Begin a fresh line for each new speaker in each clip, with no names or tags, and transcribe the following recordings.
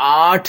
8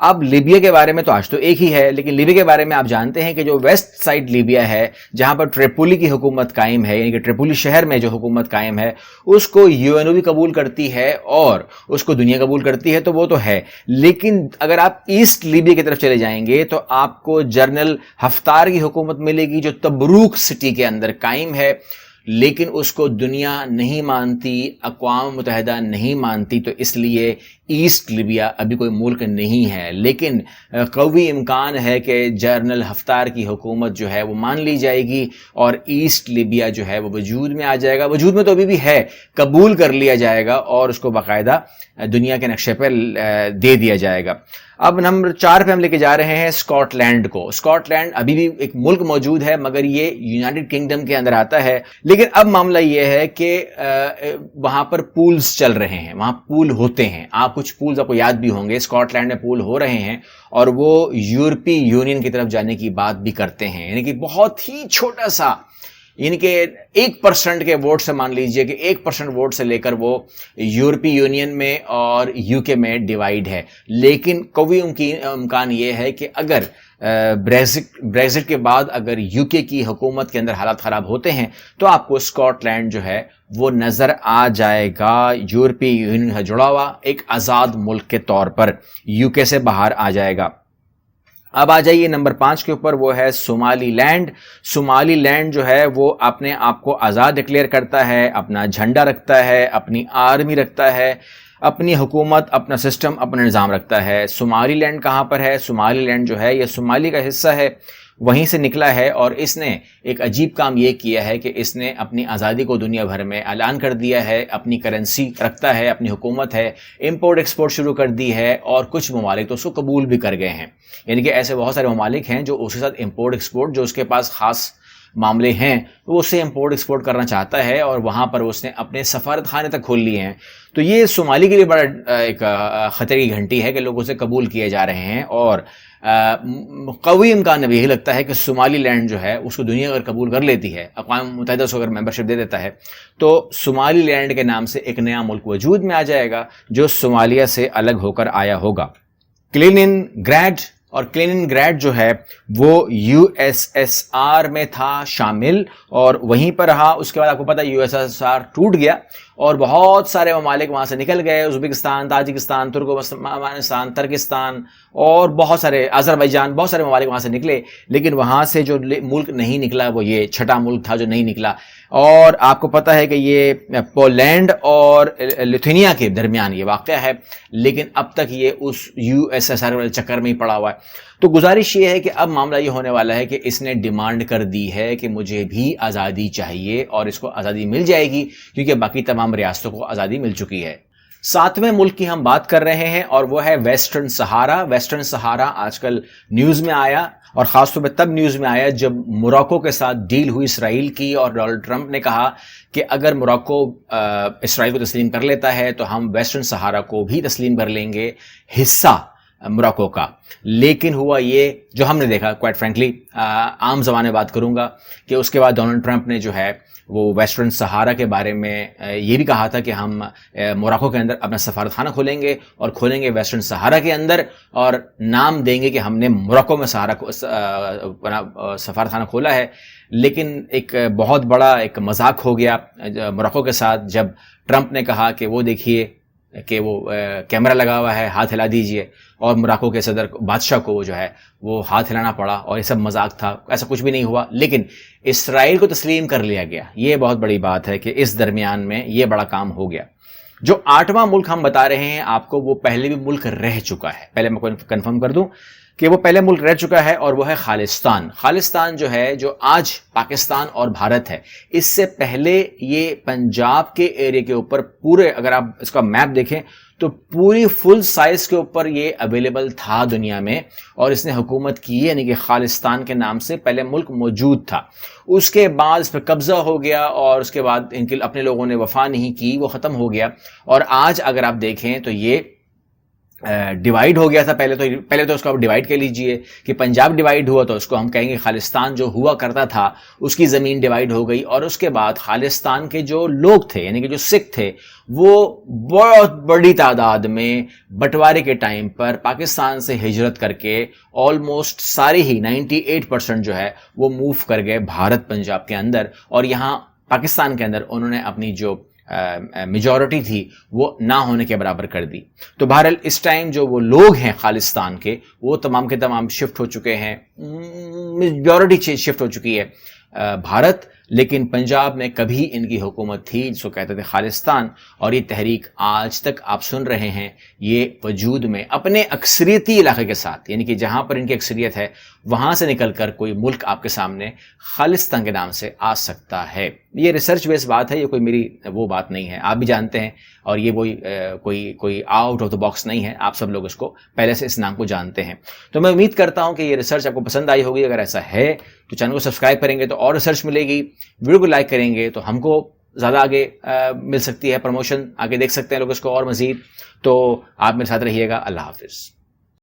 اب لیبیا کے بارے میں تو آج تو ایک ہی ہے، لیکن لیبیا کے بارے میں آپ جانتے ہیں کہ جو ویسٹ سائڈ لیبیا ہے جہاں پر ٹریپولی کی حکومت قائم ہے، یعنی کہ ٹریپولی شہر میں جو حکومت قائم ہے اس کو UN بھی قبول کرتی ہے اور اس کو دنیا قبول کرتی ہے، تو وہ تو ہے. لیکن اگر آپ ایسٹ لیبیا کی طرف چلے جائیں گے تو آپ کو جنرل حفتار کی حکومت ملے گی جو تبروک سٹی کے اندر قائم ہے، لیکن اس کو دنیا نہیں مانتی، اقوام متحدہ نہیں مانتی، تو اس لیے ایسٹ لیبیا ابھی کوئی ملک نہیں ہے. لیکن قوی امکان ہے کہ جنرل حفتار کی حکومت جو ہے وہ مان لی جائے گی اور ایسٹ لیبیا جو ہے وہ وجود میں آ جائے گا. وجود میں تو ابھی بھی ہے، قبول کر لیا جائے گا اور اس کو باقاعدہ دنیا کے نقشے پر دے دیا جائے گا. اب نمبر 4 پہ ہم لے کے جا رہے ہیں اسکاٹ لینڈ کو. اسکاٹ لینڈ ابھی بھی ایک ملک موجود ہے مگر یہ یونائٹڈ کنگڈم کے اندر آتا ہے. لیکن اب معاملہ یہ ہے کہ وہاں پر پولز چل رہے ہیں، وہاں پول ہوتے ہیں. کچھ پولز آپ کو یاد بھی ہوں گے، اسکاٹ لینڈ میں پول ہو رہے ہیں اور وہ یورپی یونین کی طرف جانے کی بات بھی کرتے ہیں. یعنی کہ بہت ہی چھوٹا سا، یعنی کہ 1% کے ووٹ سے مان لیجئے کہ 1% ووٹ سے لے کر وہ یورپی یونین میں اور UK میں ڈیوائیڈ ہے. لیکن قوی امکان یہ ہے کہ اگر بریگزٹ کے بعد اگر UK کی حکومت کے اندر حالات خراب ہوتے ہیں تو آپ کو اسکاٹ لینڈ جو ہے وہ نظر آ جائے گا یورپی یونین سے جڑا ہوا ایک آزاد ملک کے طور پر، UK سے باہر آ جائے گا. اب آ جائیے نمبر 5 کے اوپر، وہ ہے صومالی لینڈ. صومالی لینڈ جو ہے وہ اپنے آپ کو آزاد ڈکلیئر کرتا ہے، اپنا جھنڈا رکھتا ہے، اپنی آرمی رکھتا ہے، اپنی حکومت، اپنا سسٹم، اپنا نظام رکھتا ہے. صومالی لینڈ کہاں پر ہے؟ صومالی لینڈ جو ہے یہ صومالی کا حصہ ہے، وہیں سے نکلا ہے اور اس نے ایک عجیب کام یہ کیا ہے کہ اس نے اپنی آزادی کو دنیا بھر میں اعلان کر دیا ہے. اپنی کرنسی رکھتا ہے، اپنی حکومت ہے، امپورٹ ایکسپورٹ شروع کر دی ہے اور کچھ ممالک تو اس کو قبول بھی کر گئے ہیں. یعنی کہ ایسے بہت سارے ممالک ہیں جو اس کے ساتھ امپورٹ ایکسپورٹ، جو اس کے پاس خاص معاملے ہیں وہ اسے امپورٹ ایکسپورٹ کرنا چاہتا ہے اور وہاں پر اس نے اپنے سفارت خانے تک کھول لیے ہیں. تو یہ صومالی کے لیے بڑا ایک خطرے کی گھنٹی ہے کہ لوگ اسے قبول کیے جا رہے ہیں اور قوی امکان اب یہی لگتا ہے کہ صومالی لینڈ جو ہے اس کو دنیا اگر قبول کر لیتی ہے، اقوام متحدہ اس کو اگر ممبرشپ دے دیتا ہے تو صومالی لینڈ کے نام سے ایک نیا ملک وجود میں آ جائے گا جو صومالیہ سے الگ ہو کر آیا ہوگا. کلیننگراڈ، اور کلیننگراڈ جو ہے وہ USSR میں تھا شامل اور وہیں پر رہا. اس کے بعد آپ کو پتا USSR ٹوٹ گیا اور بہت سارے ممالک وہاں سے نکل گئے، ازبکستان، تاجکستان، ترکمانستان، ترکستان اور بہت سارے، آذربائیجان، بہت سارے ممالک وہاں سے نکلے. لیکن وہاں سے جو ملک نہیں نکلا وہ یہ چھٹا ملک تھا جو نہیں نکلا. اور آپ کو پتا ہے کہ یہ پولینڈ اور لیتھوینیا کے درمیان یہ واقعہ ہے، لیکن اب تک یہ اس USSR والے چکر میں ہی پڑا ہوا ہے. تو گزارش یہ ہے کہ اب معاملہ یہ ہونے والا ہے کہ اس نے ڈیمانڈ کر دی ہے کہ مجھے بھی آزادی چاہیے اور اس کو آزادی مل جائے گی کیونکہ باقی تمام ریاستوں کو آزادی مل چکی ہے. 7ویں ملک کی ہم بات کر رہے ہیں اور وہ ہے ویسٹرن سہارا. ویسٹرن سہارا آج کل نیوز میں آیا اور خاص طور پہ تب نیوز میں آیا جب موراکو کے ساتھ ڈیل ہوئی اسرائیل کی اور ڈونلڈ ٹرمپ نے کہا کہ اگر موراکو اسرائیل کو تسلیم کر لیتا ہے تو ہم ویسٹرن سہارا کو بھی تسلیم کر لیں گے، حصہ موراکو کا. لیکن ہوا یہ جو ہم نے دیکھا، کوائٹ فرینکلی عام زبان میں بات کروں گا، کہ اس کے بعد ڈونلڈ ٹرمپ نے جو ہے وہ ویسٹرن سہارا کے بارے میں یہ بھی کہا تھا کہ ہم موراکو کے اندر اپنا سفارت خانہ کھولیں گے اور کھولیں گے ویسٹرن سہارا کے اندر اور نام دیں گے کہ ہم نے موراکو میں سفارت خانہ کھولا ہے. لیکن ایک بہت بڑا ایک مذاق ہو گیا موراکو کے ساتھ جب ٹرمپ نے کہا کہ وہ دیکھیے کہ وہ کیمرہ لگا ہوا ہے، ہاتھ ہلا دیجئے، اور موراکو کے صدر بادشاہ کو جو ہے وہ ہاتھ ہلانا پڑا اور یہ سب مذاق تھا. ایسا کچھ بھی نہیں ہوا، لیکن اسرائیل کو تسلیم کر لیا گیا. یہ بہت بڑی بات ہے کہ اس درمیان میں یہ بڑا کام ہو گیا. جو 8واں ملک ہم بتا رہے ہیں آپ کو، وہ پہلے بھی ملک رہ چکا ہے. پہلے میں کنفرم کر دوں کہ وہ پہلے ملک رہ چکا ہے اور وہ ہے خالستان. خالستان جو ہے جو آج پاکستان اور بھارت ہے، اس سے پہلے یہ پنجاب کے ایریا کے اوپر پورے، اگر آپ اس کا میپ دیکھیں تو پوری فل سائز کے اوپر یہ اویلیبل تھا دنیا میں اور اس نے حکومت کی، یعنی کہ خالستان کے نام سے پہلے ملک موجود تھا. اس کے بعد اس پہ قبضہ ہو گیا اور اس کے بعد ان کے اپنے لوگوں نے وفا نہیں کی، وہ ختم ہو گیا. اور آج اگر آپ دیکھیں تو یہ ڈیوائڈ ہو گیا تھا پہلے تو اس کو آپ ڈیوائڈ کر لیجئے کہ پنجاب ڈیوائڈ ہوا تو اس کو ہم کہیں گے خالستان جو ہوا کرتا تھا اس کی زمین ڈیوائڈ ہو گئی، اور اس کے بعد خالستان کے جو لوگ تھے یعنی کہ جو سکھ تھے وہ بہت بڑی تعداد میں بٹوارے کے ٹائم پر پاکستان سے ہجرت کر کے آلموسٹ سارے ہی 98% جو ہے وہ موو کر گئے بھارت پنجاب کے اندر، اور یہاں پاکستان کے اندر انہوں نے اپنی جو میجورٹی تھی وہ نہ ہونے کے برابر کر دی۔ تو بہرحال اس ٹائم جو وہ لوگ ہیں خالستان کے وہ تمام کے تمام شفٹ ہو چکے ہیں، میجورٹی شفٹ ہو چکی ہے بھارت، لیکن پنجاب میں کبھی ان کی حکومت تھی جس کو کہتے تھے خالستان، اور یہ تحریک آج تک آپ سن رہے ہیں یہ وجود میں اپنے اکثریتی علاقے کے ساتھ، یعنی کہ جہاں پر ان کی اکثریت ہے وہاں سے نکل کر کوئی ملک آپ کے سامنے خالستان کے نام سے آ سکتا ہے۔ یہ ریسرچ بیس بات ہے، یہ کوئی میری وہ بات نہیں ہے، آپ بھی جانتے ہیں، اور یہ وہی کوئی آؤٹ آف دا باکس نہیں ہے، آپ سب لوگ اس کو پہلے سے اس نام کو جانتے ہیں۔ تو میں امید کرتا ہوں کہ یہ ریسرچ آپ کو پسند آئی ہوگی، اگر ایسا ہے تو چینل کو سبسکرائب کریں گے تو اور ریسرچ ملے گی، ویڈیو کو لائک کریں گے تو ہم کو زیادہ آگے مل سکتی ہے پروموشن، آگے دیکھ سکتے ہیں لوگ اس کو اور مزید۔ تو آپ میرے ساتھ رہیے گا، اللہ حافظ۔